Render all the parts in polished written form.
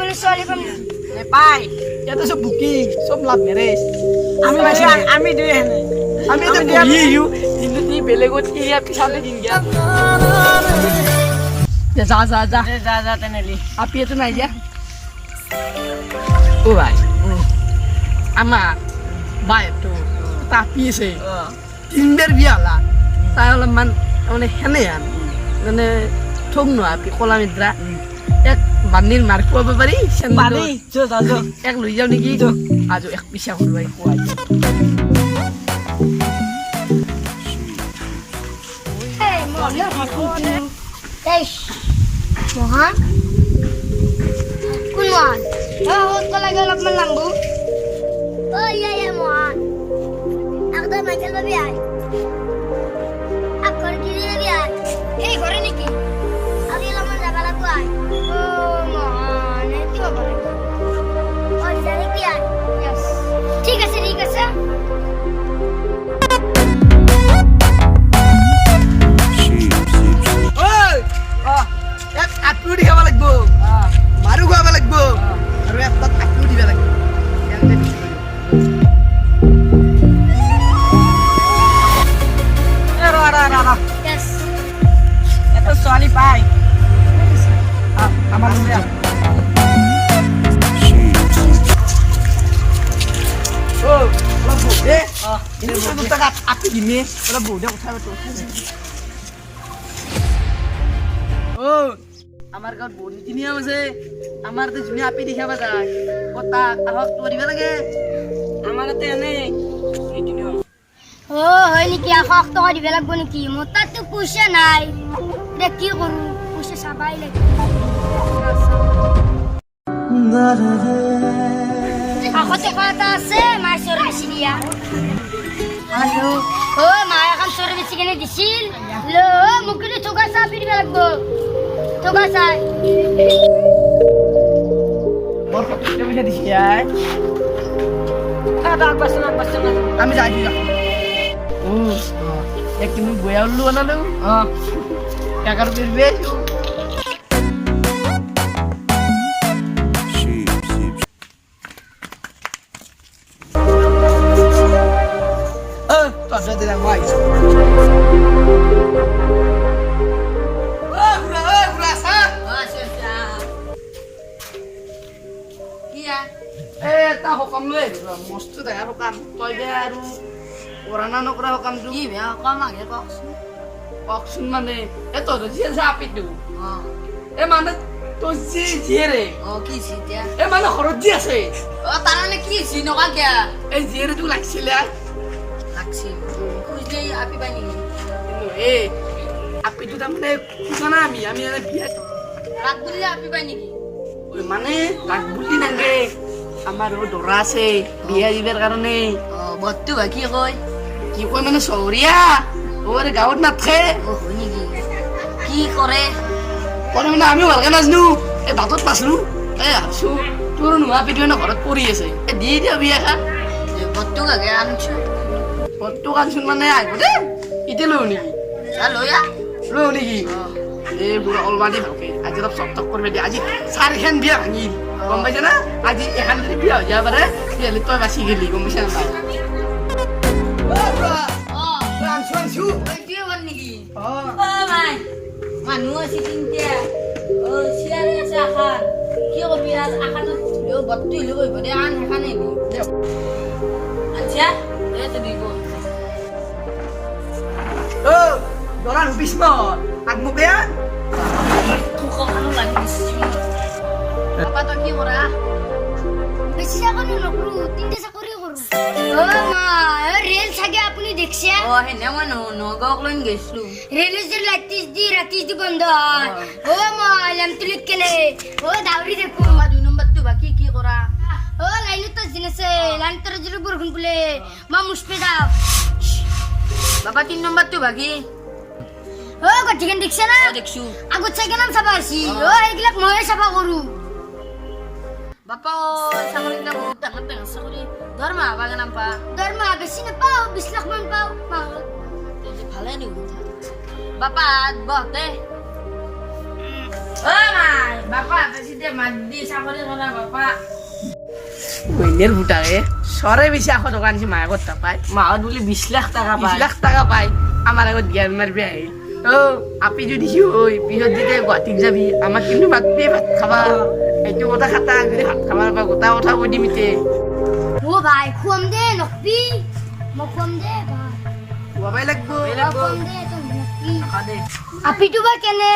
কোনো ছোৱালী পাম নেপাই ইয়াতে চব বুকিং চব লাভ মেৰেজ আমি দুই হেনে আমি তো বহি কিন্তু তি বেলেগত কি ইয়াত পিছালে দিন গিয়া যা যা যা যা তেনেলি আপি এতো নাই যা ও ভাই আমার ভাই তো তাপি আছে তিনবার বিয়া হলা তাই অলপমান মানে সেনে আন মানে ঠগ নোৱা আপি কলা মিদ্ৰা এক বান্দিৰ মাৰ খুৱাব পাৰি পাৰি যা এক লৈ যাও নেকি আজো এক পিছা কৰবাই খুৱাই এই মহন তেইশ মহান কোন মহান হত লাগে অলপমান লাম্বু ইয়া মহান একদম মাইকেল বাবি আয় আকর কি বাবি আয় এই ঘরে নাকি আমি অলপমান যাবা লাগবো আয় ও মহান কি বাবা লাগে ও জানি কি আয় यस ঠিক আছে ওই এক আটলু দিবা লাগব মাৰু খুৱাব লাগব আৰু একটা আটলু দিবা লাগব यस এত ছোৱালী পাই আমাৰ ও অলপ বহু দে ini tuh tak api gini kalau bodoh কথা betul oh আমার গাঁৱত বনি তিনিয়া আছে আমাৰ তো জুনি আপি দেখাবা যায় কথা আহক কৰিব লাগে আমাৰ তাতে এনে এইটিনো ও হয় নেকি আখক তো দিব লাগব নেকি মোৰ তাততো পইচা নাই রে কি করু পইচা চাবাই লাগে আখতে কথা আছে মাই সর বেশি দিয়া হ্যালো ও মা এখন সর বেশি কেনে দিছিল লো মুকুলি তোকা চা দিব লাগব তোকা চা মোৰ কত পইচা দিছি আই কাটা বাসন আমি যাই দিলা ও এক তুমি বয়া উল্লু বানালো টাকার বের বেশু তোর সাথে ভাই এটা সকাম লৈ মস্ত দেখা সকাম তই যে আৰু কৰা না নকৰা সকামটো কি বেয়া কম আগে কওকচোন কওকচোন মানে এ তই যি আছে আপিটো এ মানে তোৰ যি জীয়েৰে কি চিতিয়া এ মানে ঘৰত যি আছে তাৰমানে কি চি নকা কিয়া এই জীয়েৰে তোক লাগিছিলে লাগছি খুঁজলে আপি পাই নেকি এই আপিটো তাৰমানে খুজা না আমি এনে বিয়া ৰাত বললে আপি পাই নাকি মানে লাগ বুলি নাগে আমাৰ দৰা আছে বিয়া দিবৰ কাৰণে বত্তু বা কি কয় কি কয় মানে চহৰীয়া ওৰে গাঁৱত নাথাকে হয় নেকি কি কৰে কৰে মানে আমিও ভালকে নাজানো এই ভাতত পাইছিলো এই ভাবছো তোৰ নোহোৱা পিঠি ঘৰত পৰি আছে দি দিয়া বিয়াখন বত্তু কাকে আনছো ঘৰটো কানচোন মানে আহিব দে এতিয়া লওঁ নেকি লয়া লওঁ নেকি এই বুঢ়া অলমাৰি ভালকে আজি অলপ চক চক কৰিব দিয়ে আজি চাৰিখন বিয়া ভাঙিল গম পাইছে না আজি এখন যদি বিয়া হৈ যাব পাৰে তেতিয়াহ'লে তই বাচি গেলি গম পাইছা নাই কি হল নেকি মাই মানুহ আছে তিনটা চিয়াৰে আছে আখান কি কবি আখানত বত্তু হলেও কইব দে আন সেখান আহিবি আচ্ছা এইটো দিব দৰা নুপিছ ন আগমুখ বেয়া থুকানো লাগি দিছি বাবা তই কি কৰা বেশি চাকৰি নকৰু তিনটে চাকৰি কৰু ও মা ৰেল ছাগে আপনি দেখছে হেনে মই নগাঁৱক লৈ গৈছিলো রেলের যে রাতিস দি বন্ধ হয় ও মা লাম তুলিক কেনে ও দাউরি দেখো তোমাৰ 2 নম্বৰটো বাকি কি কৰা ও লাইন তো জিনেছে লাইন তোৰ জুৰে বৰগুন বলে মা মুসপে দাও বাবা 3 নম্বৰটো বাকি ও গঠিকেন দেখছে না দেখছো আগত ছাগে নাম চাবা আছি ও এইগিলাক ময়ে চাবা কरू বাপা চাকৰিটা বহুত ডাঙৰ ডাঙৰ চাকৰি দৰমহা পাগে নাপা দরমা বেশি না পাও 20 লাখ মান পাও ভালে নি বাপা বহতে ও মাই বাপা বেশি চিন্তা মাদি চাকৰি কৰা বাপা বইনের ফুটাকে সরে বেশি 100 টাকা আনছি মায়া করতে পাই মাহত বুলি 20 লাখ টাকা 20 পায় লাখ টাকা পাই আমার আগত জ্ঞান মারবে আই ও আপনি যদি ওই পিছত যেতে গুৱাহাটীত যাবি আমাক কিন্তু মাতবি ভাত খাবা এইটো কথা খাতা যদি ভাত খাবার বা গোটা কথা কৈ দিম ইতে ও ভাই খুম দে নকবি মই খুম দে ভাই খুৱাবাই লাগবো খুম দে তুমি নকবি টাকা দে আপিটো বা কেনে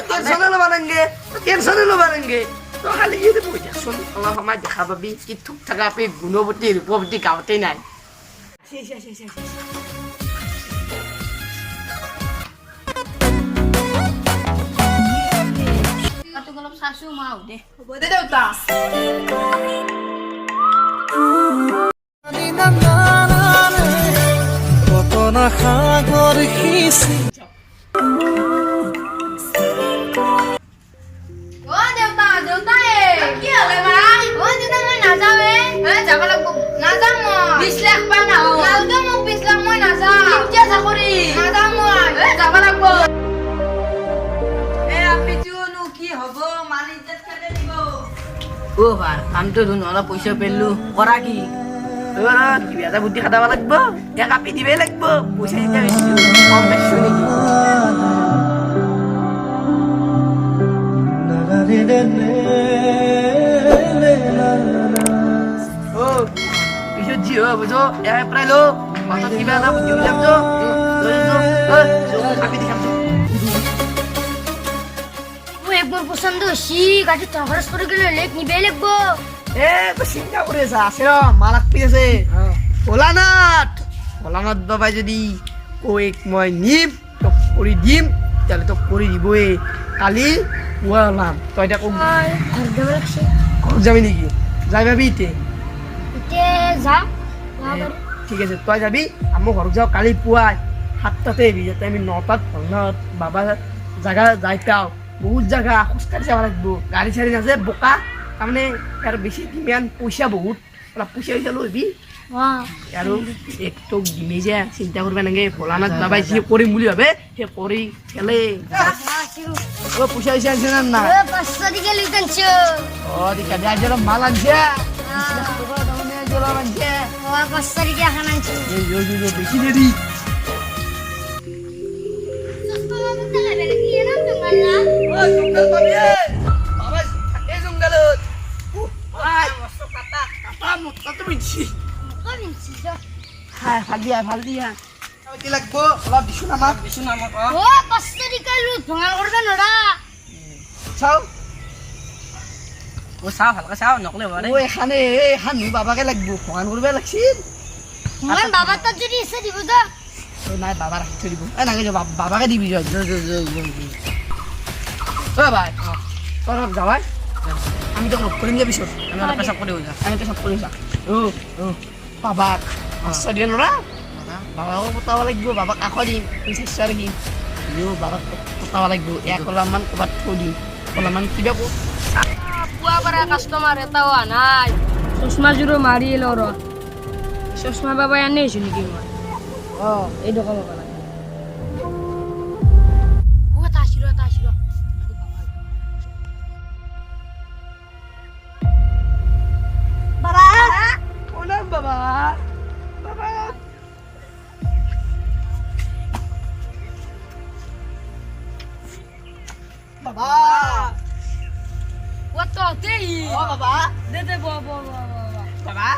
টেনশনে ল'বা নাংগে টেনশনে ল'বা নাংগে তো খালি ইয়ে বহি থাকচোন অলপ সময় দেখা পাবি কি থুক থাকা আপি গুণৱতী ৰূপৱতী গাঁৱতেই নাই তোক অলপ চাচো মাও দে হ'ব দে দেউতা সাগর সিঁচি ও দেউতা দেউতা কি হলে ভাই ও দেউতা মই নাযাওৱে যাব লাগিব নাযাম মই 20 লাখ পাই না নালগে মোক 20 লাখ মই নাযাম কিয় চাকৰি নাযাম মই যাব লাগিব আপি চুনো কি হ'ব মালিক জেট কেনে দিব ও ভাই কামটো ধুন অলপ পইচা পেললো কৰা কি কিবা এটা বুদ্ধি খাটাব লাগব এক আপি দিবই লাগব পইচা যেতিয়া বেছিছো কম বেচছো নেকি ও পিছত যি হয় বুঝো এক প্ৰায় লো মাথত কিবা এটা বুদ্ধি উলিয়াম যো আপি দেখাম ও একবার পছন্দ হইছি গাড়ি তো খরচ করে গেলে লেট নিবেই লাগব এ তো চিন্তা করে আছে র মালাক পি আছে ভোলানাথ বাবাই যদি কইক মই নিম তোক কৰি দিম তাহলে তোক কৰি দিবই কালি পুৱা ওলাম তই এতিয়া কম ঘৰ যাব লাগছে ঘৰত যাবি নেকি যাই পাবি ইতে ইতে যা ঠিক আছে তই যাবি আমি ঘৰত যাওঁ কালি পুৱাই 7টাতে আহিবি যাতে আমি 9টাত ভোলানাথ বাবা জাগা যাই পাওঁ বহুত জাগা খোজকাঢ়ি যাব লাগিব গাড়ী চাড়ী নাযায় বোকা তাৰমানে আৰু বেছি কিমান পইচা বহুত অলপ পইচা পইচা লৈ আহিবি আৰু একটো দিমে যে চিন্তা কৰিব নালাগে ভোলানাথ বাবাই যি কৰিম বুলি ভাবে সেই কৰি খেলে ও পইচা পইচা আনছে না না ও 500 দিকে লিটানছো ও দেখা যায় যে মাল আনছে 20 লাখ টাকা তাৰমানে জলা আনছে ও 500 দিকে এখন আনছো এই বেশি দেরি ও জঙ্গল পাবি বাবা থাকে জঙ্গলত আই কাটা কাটা মুক্তা তো বিছি হ্যাঁ ভাল দিয়া কি লাগবো অলপ দিছো না আমাক ও 500 দিকে লুট ভাঙাল করবে নড়া চাও ও চাও ভালকে চাও নকলে হ'ব ও এখান বাবাকে লাগবো ভগান করবে লাগছিল মন বাবা তো যদি এসে দিব তো ও নাই বাবা রাখি থৈ দিব এ নাগে বাবাকে দিবি ও ভাই তোর যাওয়াই আমি তো রোগ করিম যে পিছত আমি অলপ পেচাব কৰি যা আমি তো সব করিম যা ও বাবাক 500 দিয়ে নরা বাবাকে পতাব লাগবো বাবাক কাষ দিম 500 রাখিম বাবাক পতাব লাগবো 1 কলামান কবাত থৈ দিম কলামান কিবা পুৱা পৰা কাষ্টমাৰ এটাও অহা নাই চশমাযোৰো মাৰি এলো ৰ চশমা বাবা আনি আহিছো নেকি মই এই দোকান বাবা ও তাশিরো বাবা প্রণাম বাবা বাবা বাবা ও তো তেই ও বাবা দে বাবা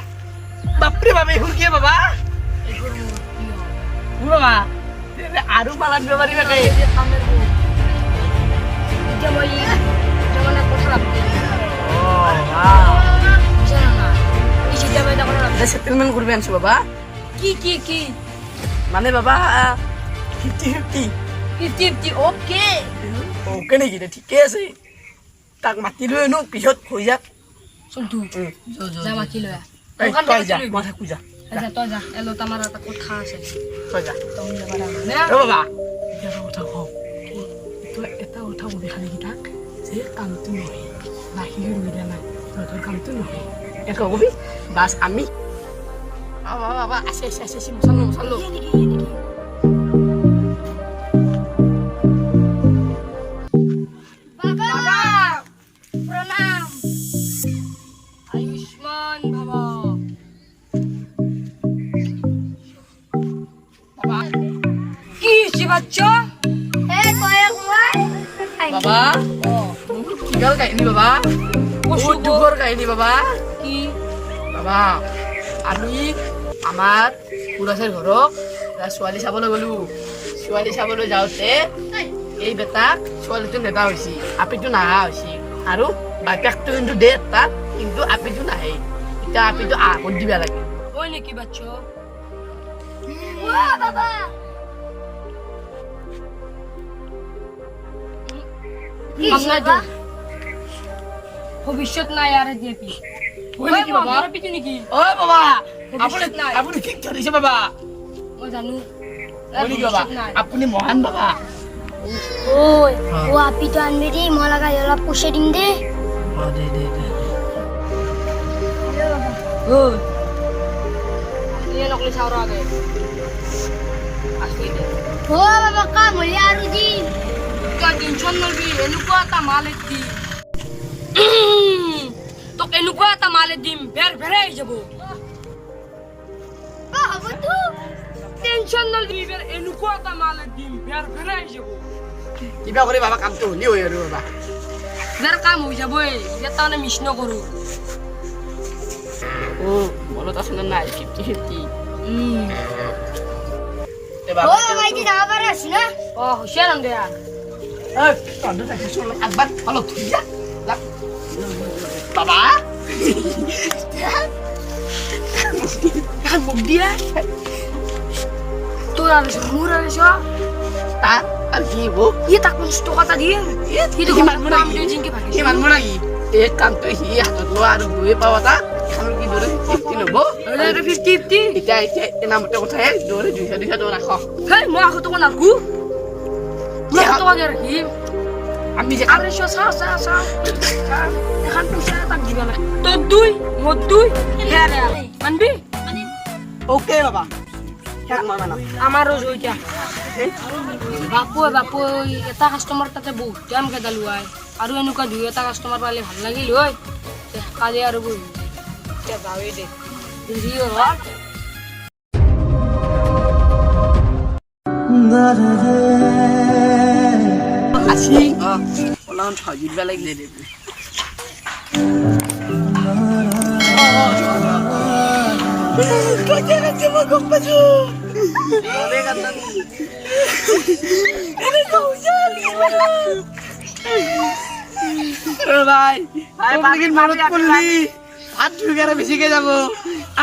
বাপরে বাবা এখন কি বাবা বাবা আরো পালান বেমারি বেটে সেটেলমেন্ট করবে আনছো বাবা কি মানে বাবা 50-50 50 ওকে ওকে নাকি ঠিকে আছে তাক মাতি লৈ নো পিছত হৈ যাক চলতু যা মাকি লৈ তই যা মই থাকো যা তই যা এলো তোমাৰ এটা কথা আছে তই যা তই যাবা ও বাবা এটা কথা কওঁ তই এটা কথা কবি খালি তাক যে কামটো নহয় বাহিৰ লৈ দিয়া নাই তহঁতৰ কামটো নহয় এটা কবি বাছ আমি বাবা আছে মচালো বাবা প্রণাম বাচ্চা কয়ে কয় বাবা কি গাল কাহিনী বাবা বহুত দুখৰ কাহিনী বাবা কি বাবা আমি আমাৰ পুৰাছেৰ ঘৰক ছোৱালী চাবলৈ গ'লো ছোৱালী চাবলৈ যাওঁতে এই বেটাক ছোৱালীটো নেদা হৈছে আপিটো নাহা হৈছে আৰু বাপেকটো কিন্তু দে তাত কিন্তু আপিটো নাহে এতিয়া আপিটো আগত দিবা লাগে হয় নেকি বাচ্চা বাবা ভবিষ্যৎ নাই আরে দিয়েপি হয় নেকি বাবা পিছু নেকি ও বাবা ভবিষ্যত নাই। আপুনি কি কৰিছে বাবা মই জানো হয় নেকি বাবা আপুনি মহান বাবা oi ও আপি তো আনবি দি মই লাগা অলপ পুষে দিম দে ইয়ে নকলি চাওর আগে আসলি দে ও বাবা কাম হলি আৰু দি তই টেনশন নলবি এনেকুৱা এটা মালে দিম তোক এনেকুৱা এটা মালে দিম ভেৰ ভেৰাই যাব হ'ব তো টেনশন নলবি এনেকুৱা এটা মালে দিম ভেৰ ভেৰাই যাব কিবা কৰি বাবা কামটো হ'লি হয় আৰু বাবা ভেৰ কাম হৈ যাবই এতিয়া তাৰমানে মিছ নকৰোঁ ও মনত আছে না নাই 50-50 ও বাবা ইতি যাব পাৰা আছি না অ হুচিয়াৰ দে এই তহঁতে থাকিছো একবাৰ অলপ ধুই যা বাবা মোক দিয়া তোৰ আৰু মোৰ আৰু তাত আৰু কি হ'ব ই তাক 50 টকা এটা দিয়ে সিটো কিমান কাম দিয়ে জিংকে ভাগি কিমান মোৰ লাগি এই কামটো সি হাতত লোৱা আৰু দুয়ে পাব এটা এখন কি দৌৰে 15 হ'ব 50-50 এতিয়া এনামতে কথাহে দৌৰে 200 টকা ৰাখ হেই মই 100 টকা নাৰখো মই 100 টকা ৰাখিম আমি যে আরে সা এখন পয়সা তাক দিবা লাগে তোর দুই মোর দুই হ্যাঁ রে মানবি ওকে বাবা এক মই মানা আমারও জইটা বাপু এটা কাস্টমার তাতে বহুত দাম কেদালো আই আৰু এনেকুৱা দুই এটা কাস্টমাৰ পালে ভাল লাগিল হয় কালি আৰু বহি এতিয়া যাওঁৱেই দে দেৰি হ'ল আসি ওলান ফাজিল বেলা গিয়ে দেবো ভাই মানত করলি ভাত ঢুকারে বেশিকে যাব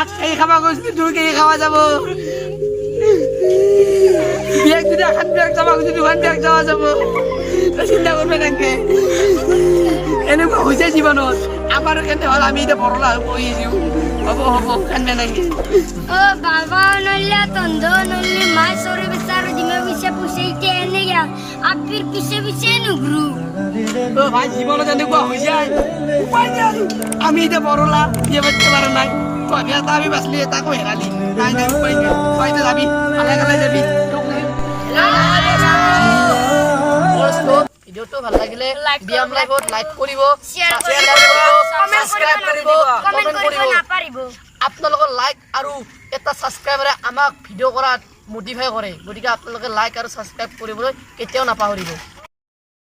আট খাই খাবা কৈছি ঢুকে খাওয়া যাব বিয়াক যদি এখন বিয়াক যাবা কৈছি দুখান বিয়াক যাওয়া যাব চিন্তা করবে নাকি এনেকুৱা হৈছে জীৱনত আমাৰো কেনে হ'ল আমি এতিয়া বৰলা বহিছোঁ হ'ব কেনে নাকি ও বাবা নল্লা তন্দ নল্লি মাই সরে বিচাৰো দিমে পিছে পুষেইতে এনে গা আপিৰ পিছে নুঘুৰু ও ভাই জীৱনত এনেকুৱা হৈ যায় উপায় নাই আৰু আমি এতিয়া বৰলা বিয়া পাতিব পৰা নাই কবি এটা আমি বাচলি তাকো হেৰালি নাই নাই উপায় নাই উপায়তে যাবি কালে যাবি ভিডিওটো ভাল লাগিলে বিয়াম লাইভত লাইক কৰিব Share কৰিব সাবস্ক্ৰাইব কৰিব কমেন্ট কমেন্ট কৰিব কৰিব নাপাৰিব আপোনালোকৰ লাইক আৰু এটা সাবস্ক্ৰাইবাৰে আমাক ভিডিও কৰাত মোটিভেট কৰে গতিকে আপোনালোকে লাইক আৰু সাবস্ক্ৰাইব কৰিবলৈ কেতিয়াও নাপাহৰিব